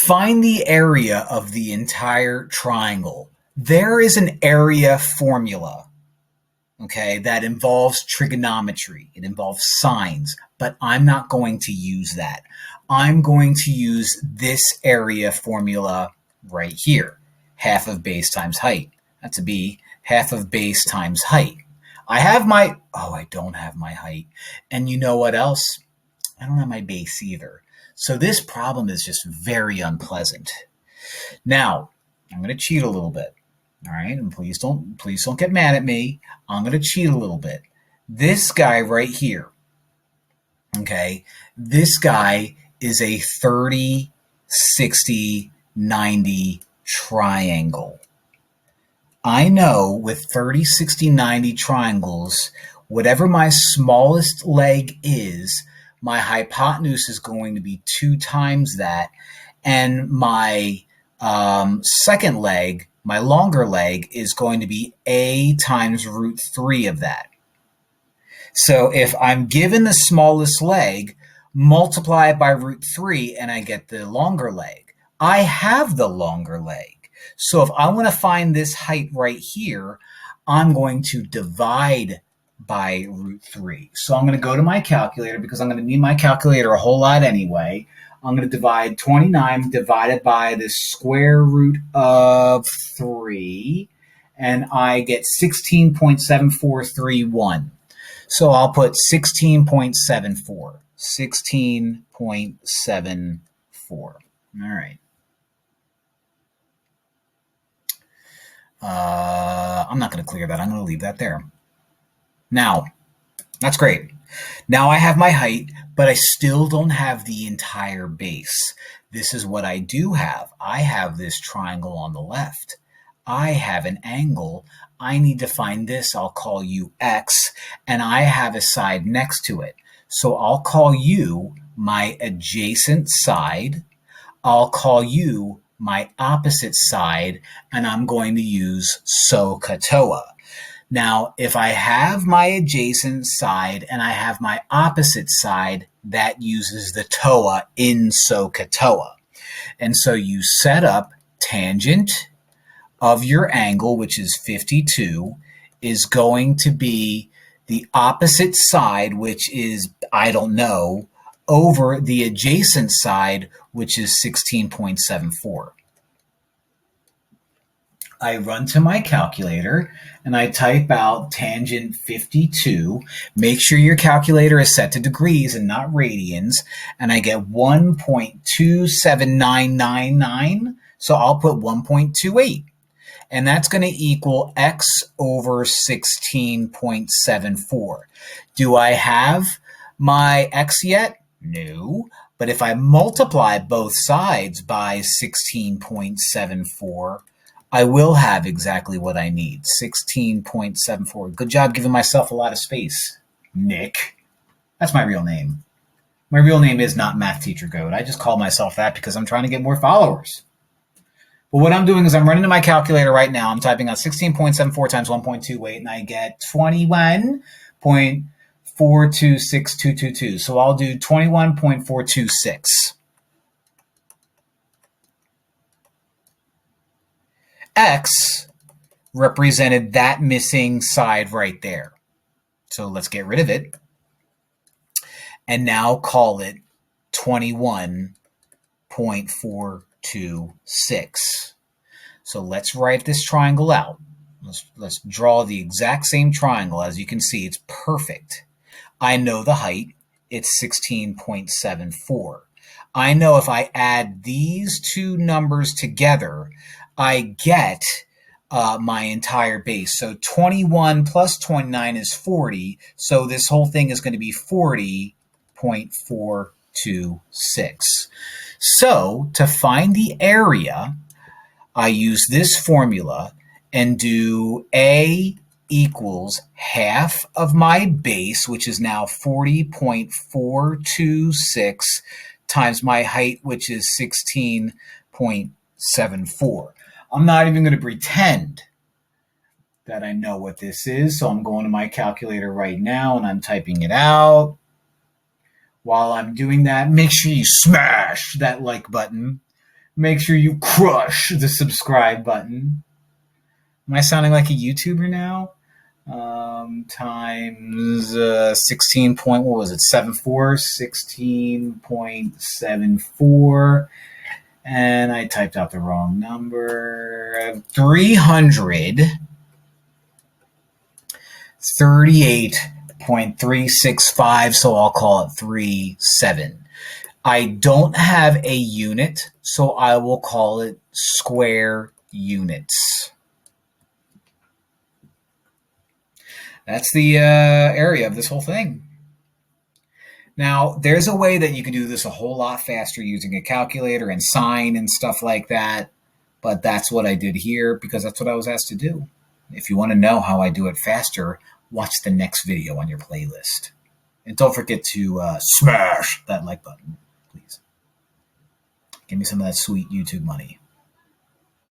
Find the area of the entire triangle. There is an area formula, okay, that involves trigonometry. It involves sines, but I'm not going to use that. I'm going to use this area formula right here. Half of base times height. That's a B. Half of base times height. I don't have my height. And you know what else? I don't have my base either. So this problem is just very unpleasant. Now, I'm going to cheat a little bit. All right, and please don't get mad at me. I'm going to cheat a little bit. This guy right here, okay, this guy is a 30, 60, 90 triangle. I know with 30, 60, 90 triangles, whatever my smallest leg is, my hypotenuse is going to be 2 times that, and my second leg, my longer leg, is going to be a times root 3 of that. So if I'm given the smallest leg, multiply it by root 3 and I get the longer leg. I have the longer leg. So if I want to find this height right here, I'm going to divide by root 3. So I'm going to go to my calculator because I'm going to need my calculator a whole lot anyway. I'm going to divide 29 divided by the square root of 3, and I get 16.7431. So I'll put 16.74. 16.74. All right. I'm not going to clear that. I'm going to leave that there. Now, that's great. Now I have my height, but I still don't have the entire base. This is what I do have. I have this triangle on the left. I have an angle. I need to find this. I'll call you X, and I have a side next to it. So I'll call you my adjacent side. I'll call you my opposite side, and I'm going to use SOH CAH TOA. Now, if I have my adjacent side and I have my opposite side, that uses the TOA in SOH CAH TOA. And so you set up tangent of your angle, which is 52, is going to be the opposite side, which is, I don't know, over the adjacent side, which is 16.74. I run to my calculator and I type out tangent 52. Make sure your calculator is set to degrees and not radians. And I get 1.27999. So I'll put 1.28. And that's going to equal x over 16.74. Do I have my x yet? No. But if I multiply both sides by 16.74, I will have exactly what I need, 16.74. Good job giving myself a lot of space, Nick. That's my real name. My real name is not Math Teacher Goat. I just call myself that because I'm trying to get more followers. But what I'm doing is I'm running to my calculator right now. I'm typing out 16.74 times 1.28, and I get 21.426222. So I'll do 21.426. X represented that missing side right there. So let's get rid of it. And now call it 21.426. So let's write this triangle out. Let's draw the exact same triangle. As you can see, it's perfect. I know the height. It's 16.74. I know if I add these two numbers together, I get my entire base. So 21 plus 29 is 40. So this whole thing is going to be 40.426. So to find the area, I use this formula and do A equals half of my base, which is now 40.426, times my height, which is 16.74. I'm not even going to pretend that I know what this is, so I'm going to my calculator right now and I'm typing it out. While I'm doing that, make sure you smash that like button. Make sure you crush the subscribe button. Am I sounding like a YouTuber now? Times 16 point, what was it, 74? 16.74. And I typed out the wrong number. 338.365, so I'll call it 37. I don't have a unit, so I will call it square units. That's the area of this whole thing. Now, there's a way that you can do this a whole lot faster using a calculator and Sine and stuff like that, but that's what I did here because that's what I was asked to do. If you want to know how I do it faster, watch the next video on your playlist. And don't forget to smash that like button, please. Give me some of that sweet YouTube money.